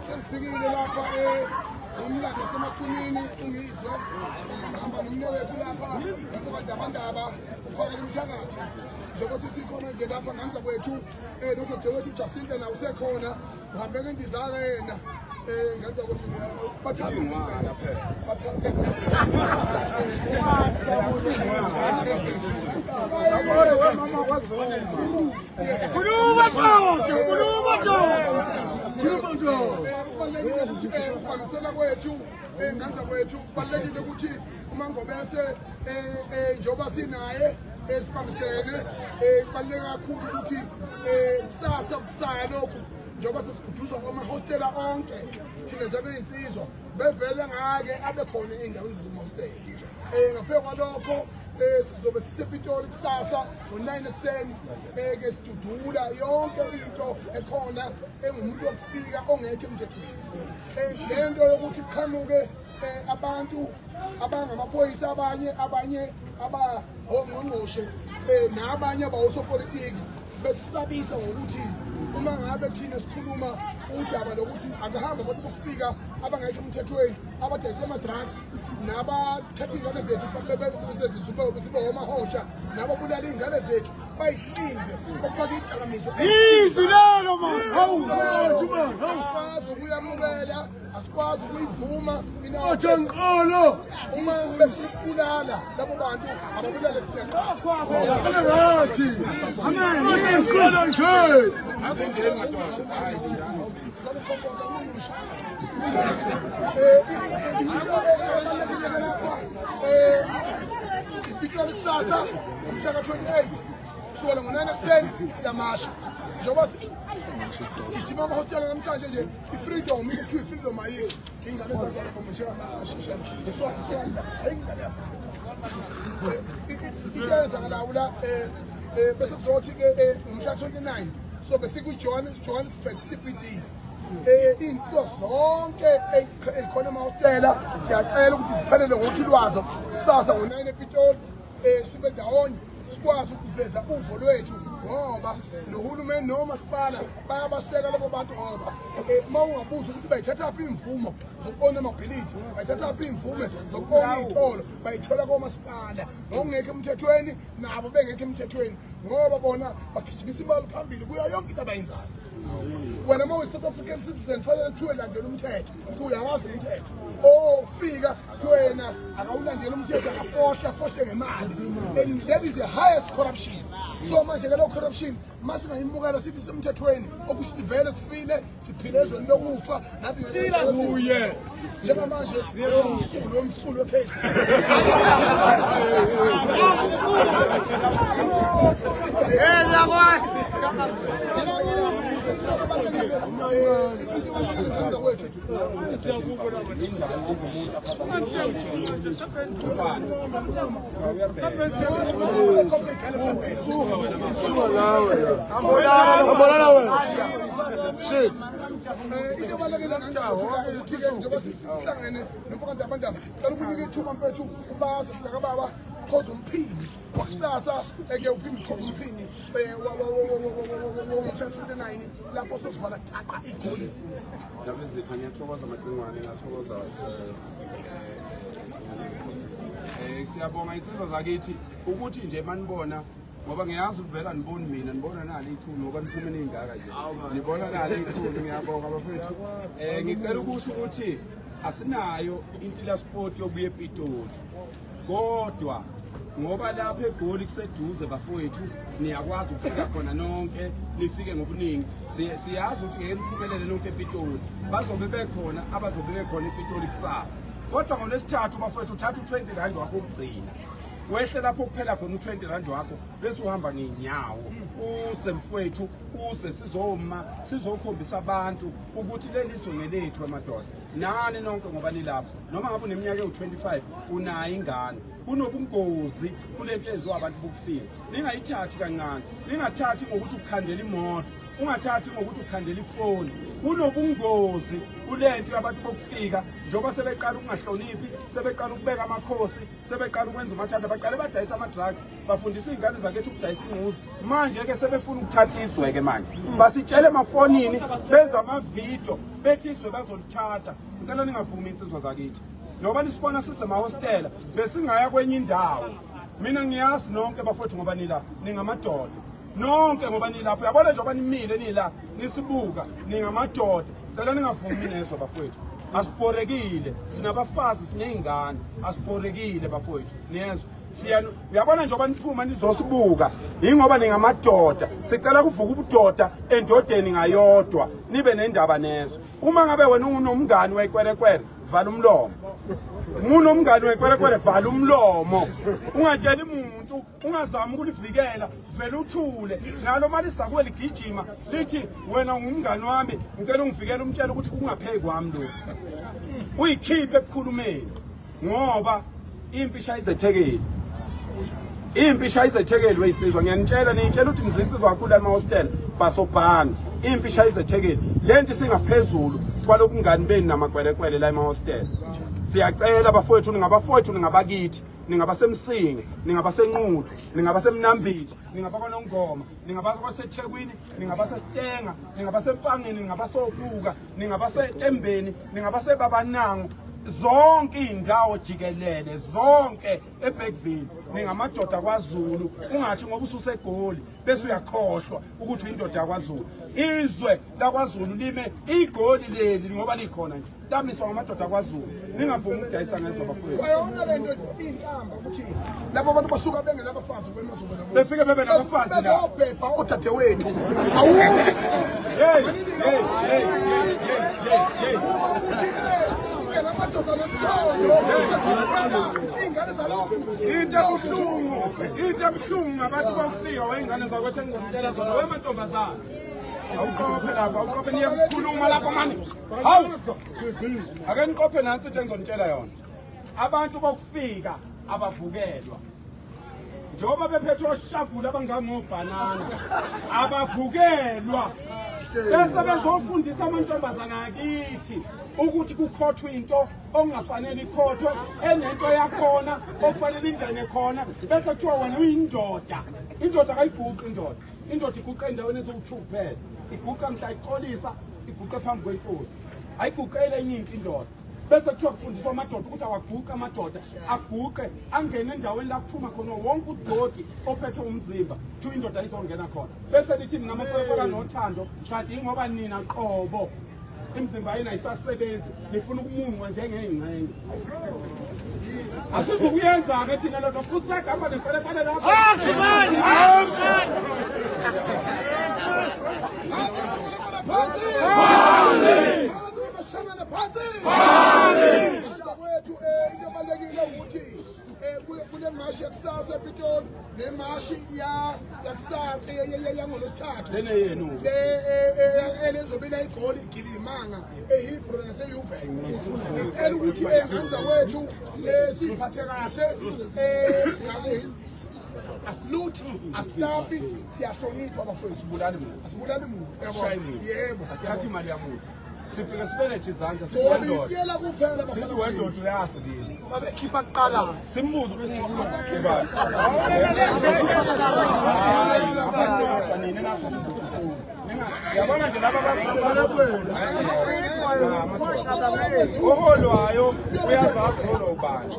Senfikile lapha umlando wasemakhumini ungizwe ngihamba nomnewethu lapha ngokubandabandaba ukhona umthakathi lokho sisikhona nje lapha nganza kwethu nododewethu Jacinta nawo usekhona uhambe ngendizaka yena ngenza ukuthi bathanda ukubambisana kwethu nganza kwethu kubalulekile ukuthi uma ngobese njengoba sinaye esibambisene kubaluleke kakhulu ukuthi kusasa kusaya lokhu njengoba sesikhuduzwa kwamahotela onke thina njengeyinsizwa bevele ngake abe khona ey'ndaweni zezimahotela ngaphezu kwalokho sizobe sisePitoli kusasa ngo-9 ekuseni ke sidudula yonke into ekhona engumuntu wokufika ongekho emthethweni lento yokuthi kuqhamuke abantu abangamaphoyisa abanye abahongqongqoshe nabanye abawosopolitiki besisabisa ngokuthi uma ngabe thina sikhuluma udaba lokuthi akuhamba abantu bokufika abangekho emthethweni abadayisa ama-drugs nabathatha iy'ngane zethu sibe omahosha nababulala iy'ngane zethu bayihlinze bafake idakamizwa izwi lelo mani asikwazi ukuyamukela asikwazi ukuyivuma othenkolo uma bebulala labo bantu ababulale thina ngathi othenkolo nje iPitoli kusasa umhlaka 28 kusukela ngo-9 ekuseni siyamasha njengoba ijima amahotela namhlanje nje i-freedom kuthiwa i-freedom ayikho ingane zazakomsheamashisha into eyenzakalayo la bese kuzothi-ke ngomhlaka 29 so besikwi-Johannesburg CBD iy'nsizo zonke ey'khona emahostela siyacela ukuthi ziphelele ngokuthi lwazo kusasa ngo-9 ePitoli sibe ndawonye sikwazi ukuveza uvo lwethu ngoba nohulumeni nomasipala bayabaseka labo bantu ngoba uma ungabuza ukuthi bayithathaphi imvumo zokubona amabhilidi bayithathaphi imvume zokubona iy'tolo bayithola komasipala ngokungekho emthethweni nabo bengekho emthethweni ngoba bona bagijimisa imali phambili kuyo yonke into abayenzayo. Wena uma uyi-South African citizen fanele kuthiwe landela umthetho kuthiwe uyawazi umthetho ufika wena akawulandela umthetho akafohle ngemali and that is the highest corruption. So manje ke lo corruption masingayimukela sithi semthethweni okusho vele sifile siphile ezweni lokufa nathi kuye njengamanje umsulu wecase shit into ebalulekile ukuthi-ke njengoba sihlangene nomphakandabandaba cela ukunike ithuba mfethu bazi nakababa Khoza Umphini wakusasa eke uphinde Khoza Umphini ngomhla 29 lapho sozibhala taqa igoli Ndabezitha ngiyathokoza amaqingwane ngiyathokoza siyabonga insizwa zakithi ukuthi nje manibona ngoba ngiyazi uvela niboni mina nibona nalo ikhulu ngoba niphume ningaka nje nibona nalo ikhulu ngiyabonga bafethu ngicela ukusho ukuthi asinayo intila sport yokubuya ePitoli kodwa ngoba lapha eGoli kuseduze bafowethu niyakwazi ukufika khona nonke nifike ngobuningi siyazi ukuthi ngeke niphumelele nonke ePitoli bazobe bekhona abazobe bekhona ePitoli kusasa kodwa ngolesithathu bafowethu uthatha u20 rand wakho ukugcina wehle lapho kuphela khona u20 rand wakho bese uhamba ngenyawo use mfowethu use sizoma sizokhombisa abantu ukuthi leliso ngelethu amadoda nani nonke ngoba nilapho noma ngabe uneminyaka ewu25 unayo ingane kunobungozi kulento eziwa abantu bokufika ningayithathi kancane ningathathi ngokuthi ukukhandela imoto ungathathi ngokuthi ukukhandela ifoni kunobungozi kulento yabantu bokufika njoba sebeqala ukungahloniphi sebeqala ukubeka amakhosi sebeqala ukwenza umathanda baqale badayisa ama drugs bafundisa izingane zakethu ukudayisa inguzi manje ke sebefuna ukuthathiswe ke manje basitshele emafonini benza ama video bethi izwe bazolithatha ngicela ningavumi insizwa zakithi ngoba nisibona sisema hostela besingaya kwenye indawo mina ngiyazi nonke bafowethu ngoba nila ningamadoda nonke ngoba nilapho yabona njengoba nimile nila nisibuka ningamadoda cela ningavumi nezo bafowethu asiporekile sinabafazi sineyingane asiporekile bafowethu niyezwa siyana uyabona njengoba niphuma nizosibuka ingoba ningamadoda sicela kuvuka ubudoda endodeni ngayodwa nibe nendaba nezo uma ngabe wena unomngani wekwerekwere vala umlomo unomngani wekwerekwere vala umlomo ungatshela umuntu ungazama ukulivikela vele uthule nalo mali sakuwe ligijima lithi wena ngumngani wami ngicela ungivikele umtshela ukuthi kungapheki kwami lo uyikhiphe ekukhulumeni ngoba impi ishayizethekeli impi ishayizethekeli weyitsizwa ngiyanitshela niyitshela ukuthi nizinsizwa kakhulu ama-hostel basobhanga impi ishayizethekeli lento singaphezulu kwaloku ngani beni namakwerekwele la ema-hostel siyacela bafowethu ningabakithi ningabasemsinge ningabasenquthu ningabasemnambithi ningabakonongoma ningabasethekwini ningabasestenga ningabasempanggeni ningabasobuka ningabasetembeni ningabasebabanango zonke indawo jikelele zonke eBergville ningamadoda kwaZulu ungathi ngoba ususegoli bese uyakhohlwa ukuthi uyindoda yakwaZulu izwe lakwaZulu lime igoli leli ngoba likhona nje lamiswa ngamadoda kwaZulu ningavumi ukudayisa ngezwe bafowethu bayona lento inkamba ukuthi labo bantu basuka bengenabafazi kwemaZulu nabo befike bebe nabafazi la bezobhepha odadewethu into ebuhlungu ngabantu bafika wayingane zakwethu engizomtshela zona wemantombazana awuqophe lapha awuqophe niyakhuluma lapho mani hawu ake niqophe nansi into engizomtshela yona abantu bokufika abavukelwa njengoba bephethe oshavula abangangobhanana abavukelwa bese bezofundisa amantombazana akithi ukuthi kukhothwa into ongafanele ikhothwe enento yakhona okufanele ingene khona bese kuthiwa wena uyindoda indoda kayiguqi indoda iguqa endaweni eziwu2 kuphela iguqa mhla iqolisa iguqa phambi kwenkosi ayiguqele enye into indoda bese kuthiwa kufundiswa amadoda ukuthi awaguqe amadoda aguqe angene endaweni la kuphuma khona wonke udoti ophethe umzimba kuthiwa indoda izongena khona bese lithi ningamakhwekhwela nothando kanti ingoba nina qobo imizimba yena ayisasebenzi nifuna ukumunqwa njengengcenye asizukuyenza ke thina lento kuseka hamba nefelefane lapha Aksibani kule mashi yakusasa ePitoli nemashi yakusasa yangolosithathu lene yenu elezobela igoli igilimanga eHebrew naseyuve ngicela ukuthi enganza wethu siphathe kahle asiluthi asilapi siyahlonipha abafowethu sibulani muntu asibulani muntu yebo asithathi imali yamuntu sifike sibelethe izandla sibona kuphela sithi wendoda uyazi kini babekhipha kuqala simbuze ukuthi yabona nje laba oholwayo uyazazi ngolo ubani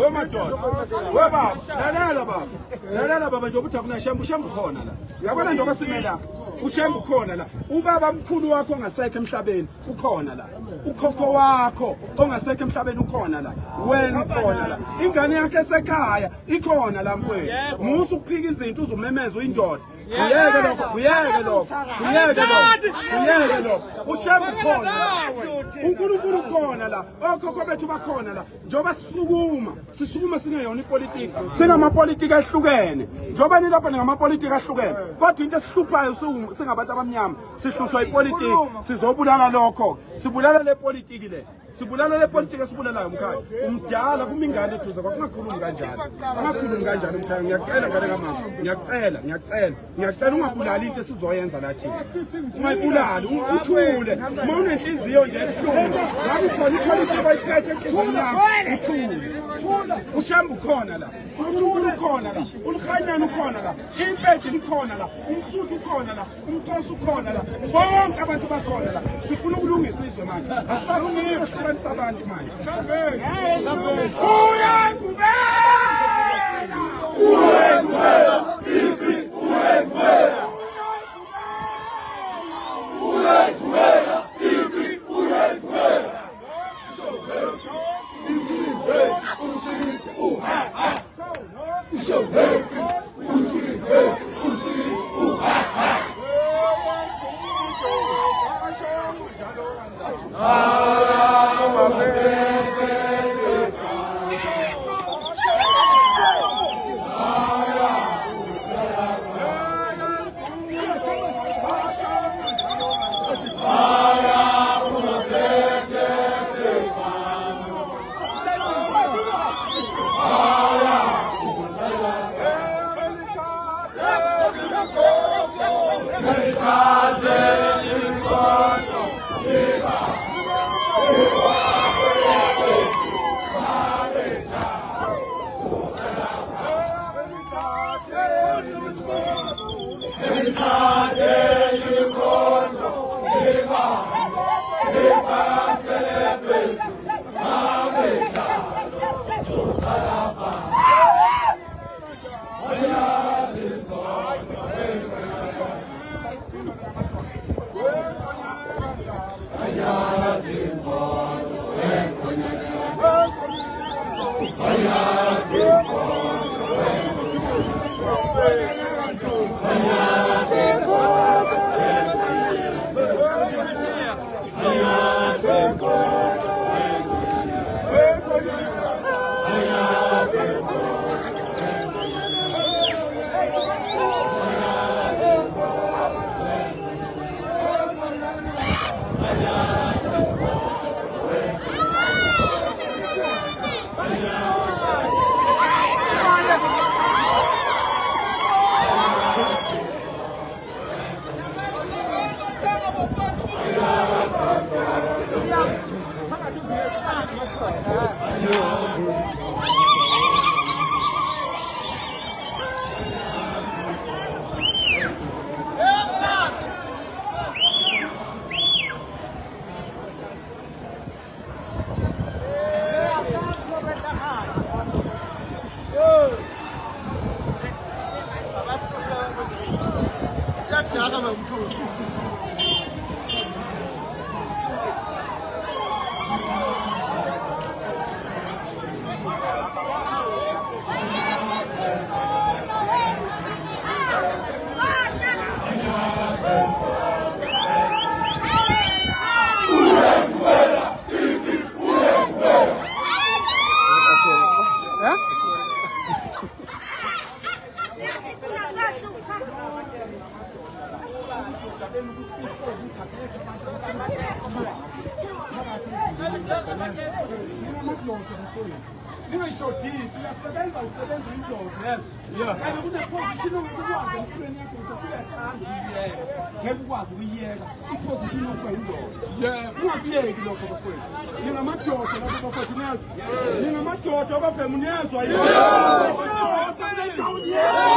wemadoda webaba lalela baba nje ukuthi akunashembu khona la uyabona njengoba sime la ushembe ukhona la ubaba mkhulu wakho ongasekho emhlabeni ukhona la ukhokho wakho ongasekho emhlabeni ukhona la wena ukhona la ingane yakhe esekhaya ikhona la mfowethu musu ukuphika izinto uzumemeza uyindoda uyeke lokho ushembe ukhona uNkulunkulu ukhona la okhokho bethu bakhona la njoba sisukuma singeyona ipolitiki singamapolitiki ahlukene njoba nilapha ngamapolitiki ahlukene kodwa into esihluphayo singabantu abamnyama sihlushwa ipolitiki sizobulala lokho sibulala le politiki le sibulala le politiki esibulalayo mkhaya umdala kuma ingane eduze kwakungakhulumi kanjalo angakhulumi kanjalo mkhaya ngiyacela ngale kamama ngiyacela ungabulali into esizoyenza la thina ungayibulali uthule uma unenhliziyo nje ngabe khona ipolitiki bayiphethe enhliziyweni yakho ushembe ukhona la uthule ukhona la ulikhanyana ukhona la impedi likhona la umsuthu ukhona la umthosi ukhona la bonke abantu bakhona la sifuna ukulungisa izwe manje asifuni ukuhlukanisa abantu manje Yeah.